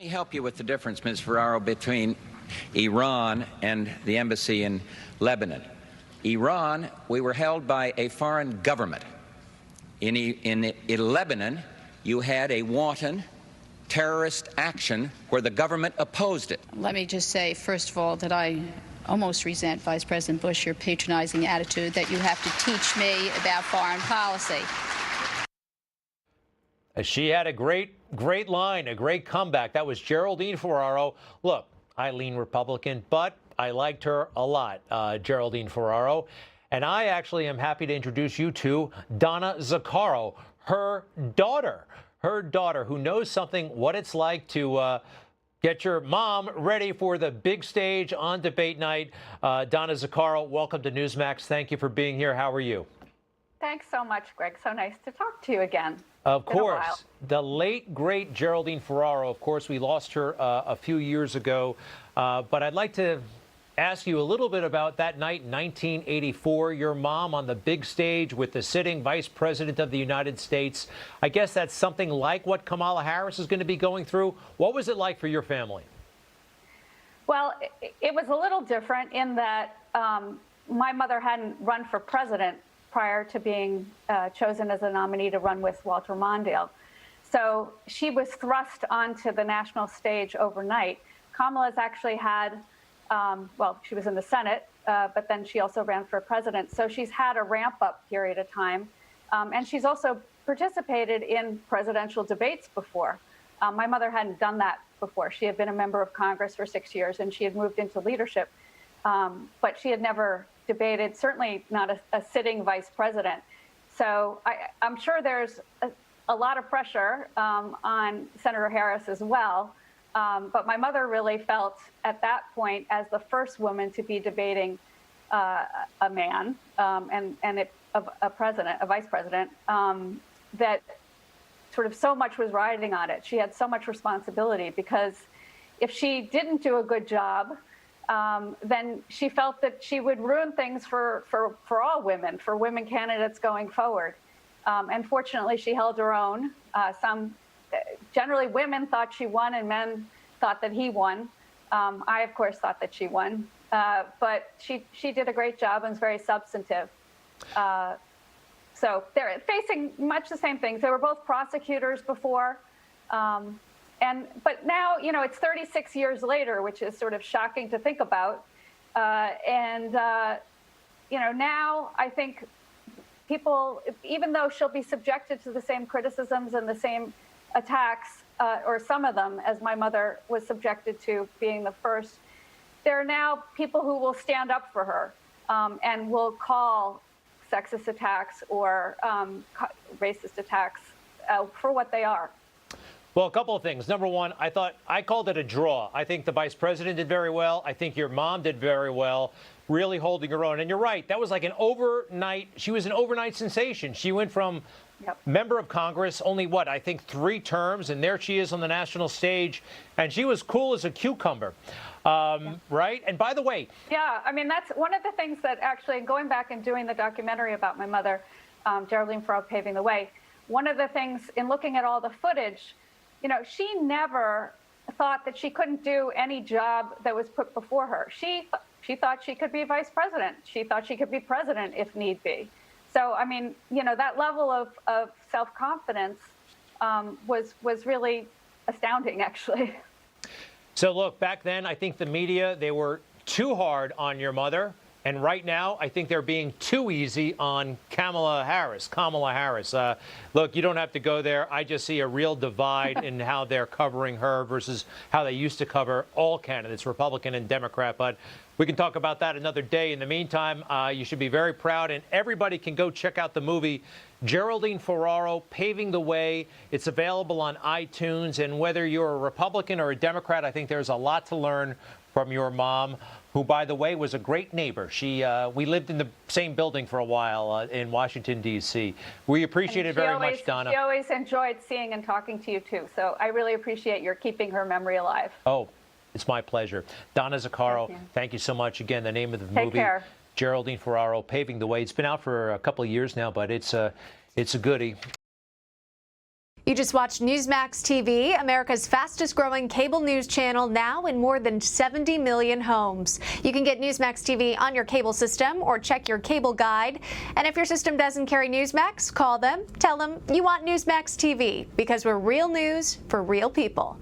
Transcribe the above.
me help you with the difference, Ms. Ferraro, between Iran and the embassy in Lebanon. Iran, we were held by a foreign government. In Lebanon, you had a wanton terrorist action where the government opposed it. Let me just say, first of all, that I almost resent, Vice President Bush, your patronizing attitude that you have to teach me about foreign policy. She had a great line, a great comeback. That was Geraldine Ferraro. Look, I lean Republican, but I liked her a lot, Geraldine Ferraro. And I actually am happy to introduce you to Donna Zaccaro, her daughter, who knows what it's like to get your mom ready for the big stage on debate night. Donna Zaccaro, welcome to Newsmax. Thank you for being here. How are you? Thanks so much, Greg. So nice to talk to you again. Of course. The late, great Geraldine Ferraro. Of course, we lost her a few years ago. But I'd like to ask you a little bit about that night in 1984, your mom on the big stage with the sitting Vice President of the United States. I guess that's something like what Kamala Harris is going to be going through. What was it like for your family? Well, it was a little different in that my mother hadn't run for president prior to being chosen as a nominee to run with Walter Mondale. So she was thrust onto the national stage overnight. Kamala's actually had well, she was in the Senate, but then she also ran for president. So she's had a ramp-up period of time. And she's also participated in presidential debates before. My mother hadn't done that before. She had been a member of Congress for 6 years, and she had moved into leadership. But she had never debated, certainly not a sitting vice president. So I'm sure there's a lot of pressure on Senator Harris as well. But my mother really felt at that point, as the first woman to be debating a man and a president, a vice president, that sort of so much was riding on it. She had so much responsibility because if she didn't do a good job, then she felt that she would ruin things for all women, for women candidates going forward. And fortunately, she held her own. Generally, women thought she won and men thought that he won. I, of course, thought that she won. But she did a great job and was very substantive. So they're facing much the same things. They were both prosecutors before. But now, you know, it's 36 years later, which is sort of shocking to think about. You know, now I think people, even though she'll be subjected to the same criticisms and the same attacks, or some of them, as my mother was subjected to being the first, there are now people who will stand up for her and will call sexist attacks or racist attacks for what they are. Well, a couple of things. Number one, I called it a draw. I think the vice president did very well. I think your mom did very well, really holding her own. And you're right, that was like an overnight, she was an overnight sensation. She went from member of Congress, only what, I think 3 terms, and there she is on the national stage, and she was cool as a cucumber, right? And by the way. Yeah, I mean, that's one of the things that actually, going back and doing the documentary about my mother, Geraldine Ferraro Paving the Way, one of the things in looking at all the footage, you know, she never thought that she couldn't do any job that was put before her. She thought she could be vice president. She thought she could be president if need be. So, I mean, you know, that level of self-confidence was really astounding, actually. So, look, back then, I think the media, they were too hard on your mother. And right now, I think they're being too easy on Kamala Harris. Look, you don't have to go there. I just see a real divide in how they're covering her versus how they used to cover all candidates, Republican and Democrat. But we can talk about that another day. In the meantime, you should be very proud. And everybody can go check out the movie Geraldine Ferraro, Paving the Way. It's available on iTunes. And whether you're a Republican or a Democrat, I think there's a lot to learn from your mom, who, by the way, was a great neighbor. We lived in the same building for a while in Washington, D.C. We appreciate it very much, Donna. She always enjoyed seeing and talking to you, too. So I really appreciate your keeping her memory alive. Oh, it's my pleasure. Donna Zaccaro, thank you so much. Again, the name of the movie, care. Geraldine Ferraro, Paving the Way. It's been out for a couple of years now, but it's a goodie. You just watched Newsmax TV, America's fastest growing cable news channel, now in more than 70 million homes. You can get Newsmax TV on your cable system or check your cable guide. And if your system doesn't carry Newsmax, call them, tell them you want Newsmax TV, because we're real news for real people.